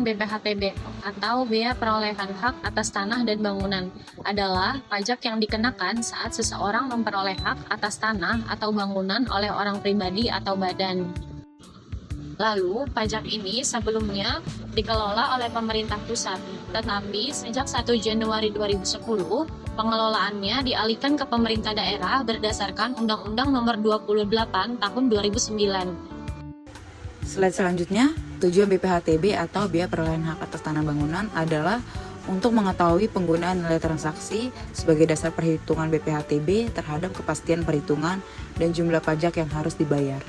BPHTB atau Bea Perolehan Hak atas Tanah dan Bangunan adalah pajak yang dikenakan saat seseorang memperoleh hak atas tanah atau bangunan oleh orang pribadi atau badan. Lalu, pajak ini sebelumnya dikelola oleh pemerintah pusat, tetapi sejak 1 Januari 2010, pengelolaannya dialihkan ke pemerintah daerah berdasarkan Undang-Undang Nomor 28 Tahun 2009. Slide selanjutnya, tujuan BPHTB atau Biaya Perolehan Hak atas Tanah Bangunan adalah untuk mengetahui penggunaan nilai transaksi sebagai dasar perhitungan BPHTB terhadap kepastian perhitungan dan jumlah pajak yang harus dibayar.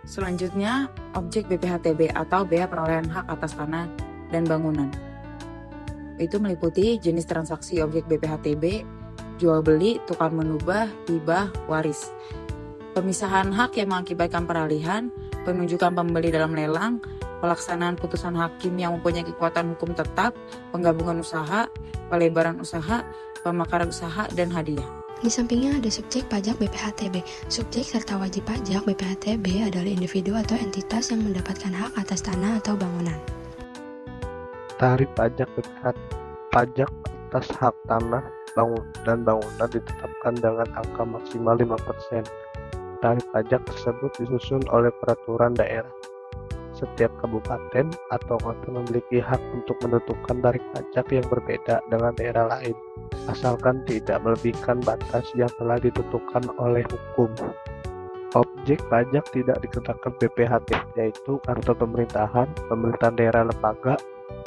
Selanjutnya, objek BPHTB atau Biaya Perolehan Hak atas Tanah dan Bangunan. Itu meliputi jenis transaksi objek BPHTB, jual beli, tukar menubah, hibah, waris. Pemisahan hak yang mengakibatkan peralihan, penunjukan pembeli dalam lelang, pelaksanaan putusan hakim yang mempunyai kekuatan hukum tetap, penggabungan usaha, pelebaran usaha, pemekaran usaha, dan hadiah. Di sampingnya ada subjek pajak BPHTB. Subjek serta wajib pajak BPHTB adalah individu atau entitas yang mendapatkan hak atas tanah atau bangunan. Tarif pajak pajak atas hak tanah dan bangunan ditetapkan dengan angka maksimal 5%. Tarif pajak tersebut disusun oleh peraturan daerah. Setiap kabupaten atau kota memiliki hak untuk menentukan tarif pajak yang berbeda dengan daerah lain, asalkan tidak melebihkan batas yang telah ditentukan oleh hukum. Objek pajak tidak dikenakan BPHT, yaitu kantor pemerintahan, pemerintahan daerah lembaga,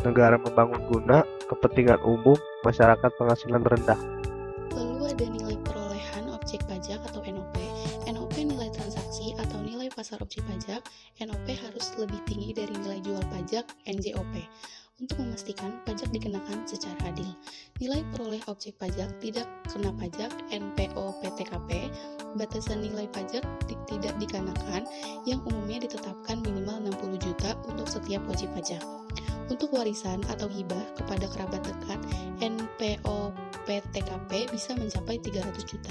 negara membangun guna, kepentingan umum, masyarakat penghasilan rendah. Lalu ada nilai perolehan objek pajak atau NOP. NOP nilai transaksi atau nilai pasar objek pajak. NOP harus lebih tinggi dari nilai jual pajak NJOP untuk memastikan pajak dikenakan secara adil. Nilai peroleh objek pajak tidak kena pajak NPO PTKP. Batasan nilai pajak tidak dikenakan yang umumnya ditetapkan minimal 60 juta untuk setiap wajib pajak. Untuk warisan atau hibah kepada kerabat dekat, NPO PTKP bisa mencapai 300 juta.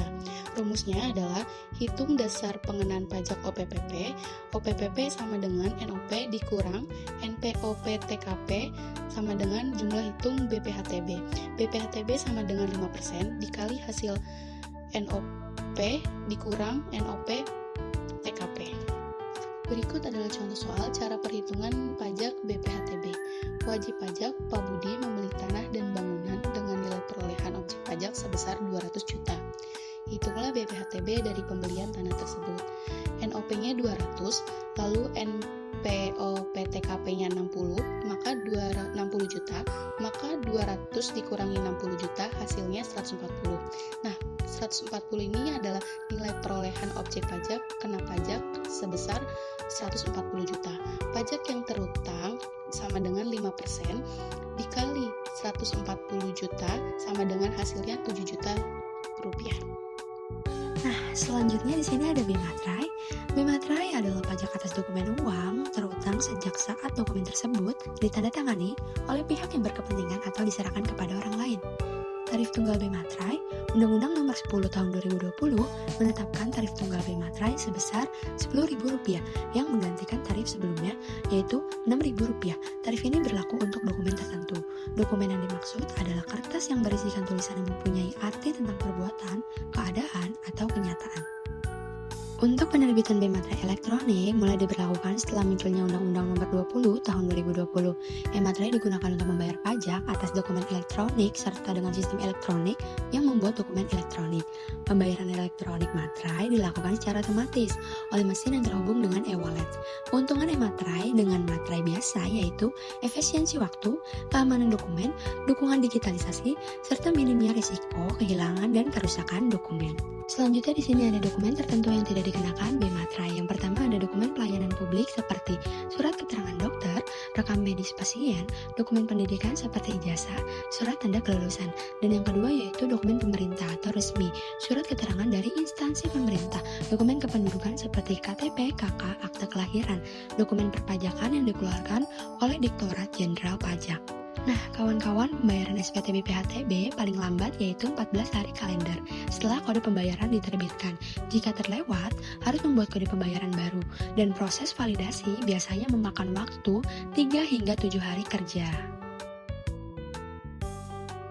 Rumusnya adalah hitung dasar pengenaan pajak OPPP. OPPP sama dengan NOP dikurang NPO PTKP sama dengan jumlah hitung BPHTB. BPHTB sama dengan 5% dikali hasil NOP dikurang NOP TKP. Berikut adalah contoh soal cara perhitungan pajak BPHTB. Wajib pajak Pak Budi membeli tanah dan bangunan dengan nilai perolehan objek pajak sebesar 200 juta. Hitunglah BPHTB dari pembelian tanah tersebut. NOP-nya 200, lalu NPO PTKP-nya 60, maka 60 juta, maka 200 dikurangi 60 juta, hasilnya 140. Nah, 140 ini adalah nilai perolehan objek pajak kena pajak sebesar 140 juta. Pajak yang terutang sama dengan 5% dikali 140 juta sama dengan hasilnya 7 juta rupiah. Nah, selanjutnya di sini ada BMATRAI. BMATRAI adalah pajak atas dokumen uang terutang sejak saat dokumen tersebut ditandatangani oleh pihak yang berkepentingan atau diserahkan kepada orang lain. Tarif tunggal BMATRAI, Undang-Undang Nomor 10 Tahun 2020 menetapkan tarif tunggal BMATRAI sebesar Rp10.000 yang menggantikan tarif sebelumnya yaitu Rp6.000. Tarif ini berlaku untuk dokumen tertentu. Dokumen yang dimaksud adalah kertas yang berisikan tulisan yang mempunyai arti tentang perbuatan, keadaan, atau kenyataan. Untuk penerbitan BMATRAI elektronik mulai diberlakukan setelah munculnya Undang-Undang Nomor 20 Tahun 2020. BMATRAI digunakan untuk membayar pajak atas dokumen elektronik serta dengan sistem elektronik yang membuat dokumen elektronik. Pembayaran elektronik MATRAI dilakukan secara otomatis oleh mesin yang terhubung dengan e-wallet. Keuntungan MATRAI dengan MATRAI biasa yaitu efisiensi waktu, keamanan dokumen, dukungan digitalisasi, serta minimnya risiko kehilangan dan kerusakan dokumen. Selanjutnya di sini ada dokumen tertentu yang tidak dikenakan BMATRAI. Yang pertama ada dokumen pelayanan publik seperti surat keterangan dokter, rekam medis pasien, dokumen pendidikan seperti ijazah, surat tanda kelulusan. Dan yang kedua yaitu dokumen pemerintah atau resmi, surat keterangan dari instansi pemerintah, dokumen kependudukan seperti KTP, KK, akta kelahiran, dokumen perpajakan yang dikeluarkan oleh Direktorat Jenderal Pajak. Nah, kawan-kawan, pembayaran SPT BPHTB paling lambat yaitu 14 hari kalender setelah kode pembayaran diterbitkan. Jika terlewat, harus membuat kode pembayaran baru, dan proses validasi biasanya memakan waktu 3 hingga 7 hari kerja.